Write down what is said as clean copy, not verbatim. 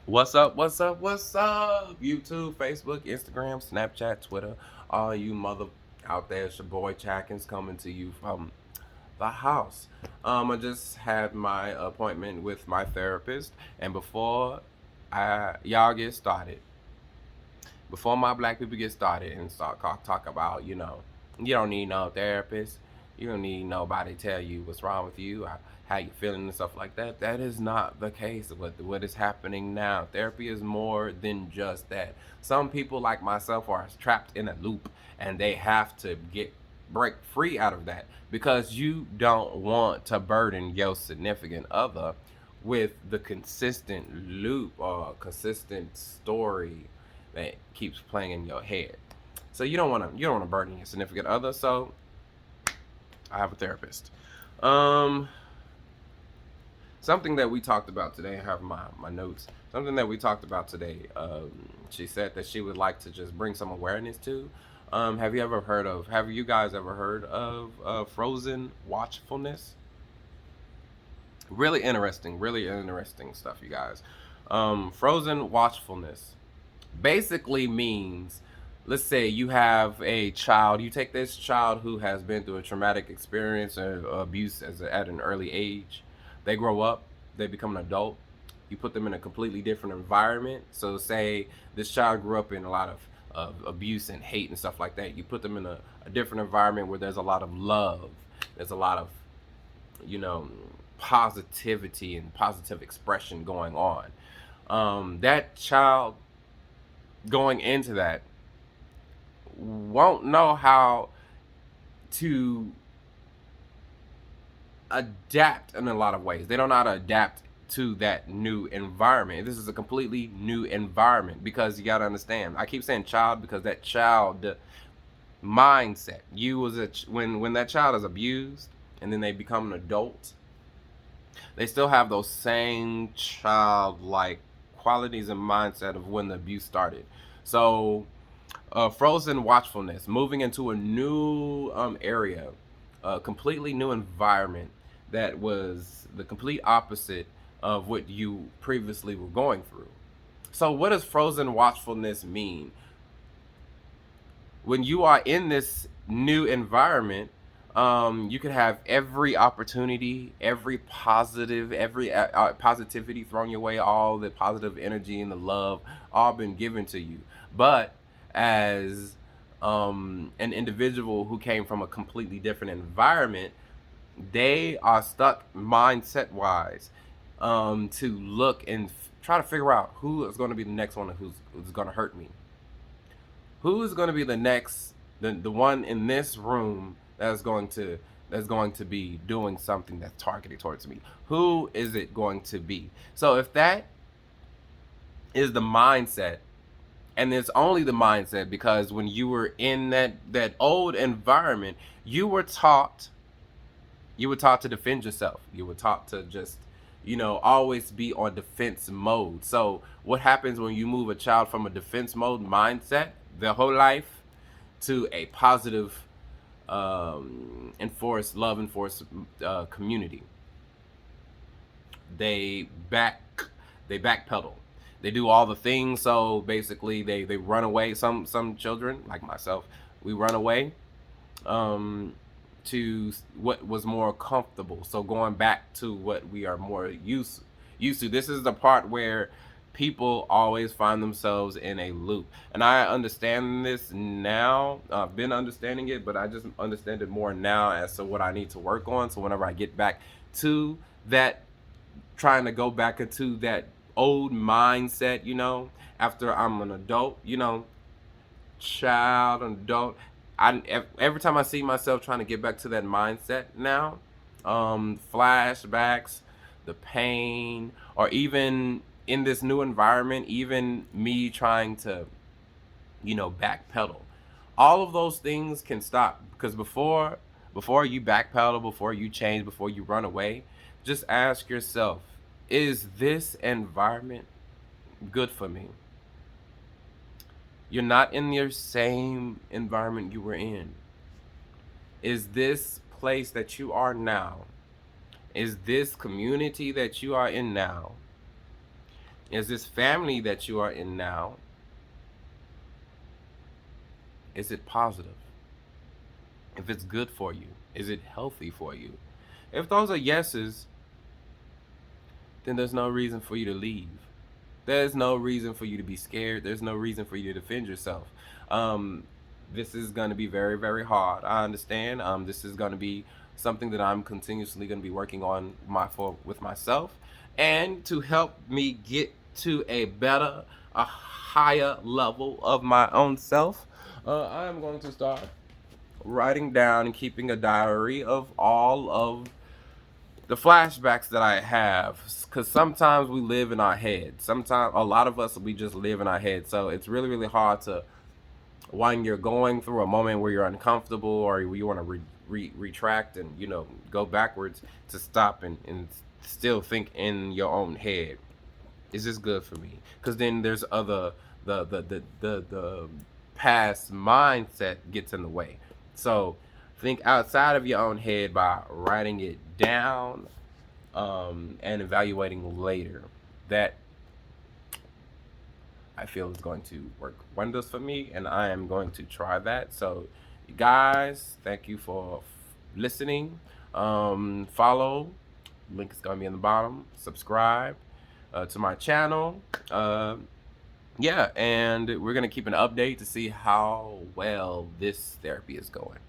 What's up? What's up? What's up? YouTube, Facebook, Instagram, Snapchat, Twitter, all you mother out there. It's your boy Chackins coming to you from the house. I just had my appointment with my therapist, and before y'all get started, before my black people get started and start talk about, you don't need no therapist. You don't need nobody tell you what's wrong with you, how you feeling and stuff like that. That is not the case. What is happening now? Therapy is more than just that. Some people like myself are trapped in a loop and they have to break free out of that because you don't want to burden your significant other with the consistent loop or consistent story that keeps playing in your head. So you don't want to burden your significant other. So I have a therapist. Um, Something that we talked about today. I have my notes. Something that we talked about today. She said that she would like to just bring some awareness to. Have you guys ever heard of Frozen Watchfulness? Really interesting stuff, you guys. Frozen Watchfulness basically means, let's say you have a child, you take this child who has been through a traumatic experience or abuse at an early age. They grow up, they become an adult. You put them in a completely different environment. So say this child grew up in a lot of abuse and hate and stuff like that. You put them in a different environment where there's a lot of love, there's a lot of, you know, positivity and positive expression going on. That child going into that won't know how to adapt in a lot of ways. They don't know how to adapt to that new environment. This is a completely new environment because you got to understand. I keep saying child because that child mindset. You was when that child is abused and then they become an adult, they still have those same childlike qualities and mindset of when the abuse started. So Frozen Watchfulness, moving into a new area, a completely new environment that was the complete opposite of what you previously were going through. So, what does Frozen Watchfulness mean? When you are in this new environment, you can have every opportunity, every positivity thrown your way, all the positive energy and the love, all been given to you. But as an individual who came from a completely different environment, they are stuck mindset wise to look and try to figure out who is going to be the next one who's going to hurt me, who's going to be the one in this room that's going to be doing something that's targeted towards me. Who is it going to be? So if that is the mindset, and it's only the mindset because when you were in that old environment, you were taught to defend yourself. You were taught to just, always be on defense mode. So what happens when you move a child from a defense mode mindset their whole life to a positive, enforced community? They back they backpedal. They do all the things. So basically, they run away. Some children like myself, we run away to what was more comfortable. So going back to what we are more used to. This is the part where people always find themselves in a loop. And I understand this now. I've been understanding it, but I just understand it more now as to what I need to work on. So whenever I get back to that, trying to go back into that old mindset, after I'm an adult, child, adult. Every time I see myself trying to get back to that mindset now, flashbacks, the pain, or even in this new environment, even me trying to, backpedal. All of those things can stop because before you backpedal, before you change, before you run away, just ask yourself, is this environment good for me? You're not in your same environment you were in. Is this place that you are now, is this community that you are in now Is this family that you are in now, is it positive? If it's good for you, is it healthy for you? If those are yeses, then there's no reason for you to leave. There's no reason for you to be scared. There's no reason for you to defend yourself. Um, this is going to be very, very hard. I understand. This is going to be something that I'm continuously going to be working on with myself, and to help me get to a higher level of my own self. I'm going to start writing down and keeping a diary of all of the flashbacks that I have, because sometimes we live in our head. Sometimes a lot of us, we just live in our head. So it's really, really hard to, when you're going through a moment where you're uncomfortable or you want to retract and go backwards, to stop and still think in your own head. Is this good for me? Because then there's other the past mindset gets in the way. So think outside of your own head by writing it down, and evaluating later. That I feel is going to work wonders for me, and I am going to try that. So, you guys, thank you for listening. Follow, link is going to be in the bottom. Subscribe to my channel. Yeah, and we're going to keep an update to see how well this therapy is going.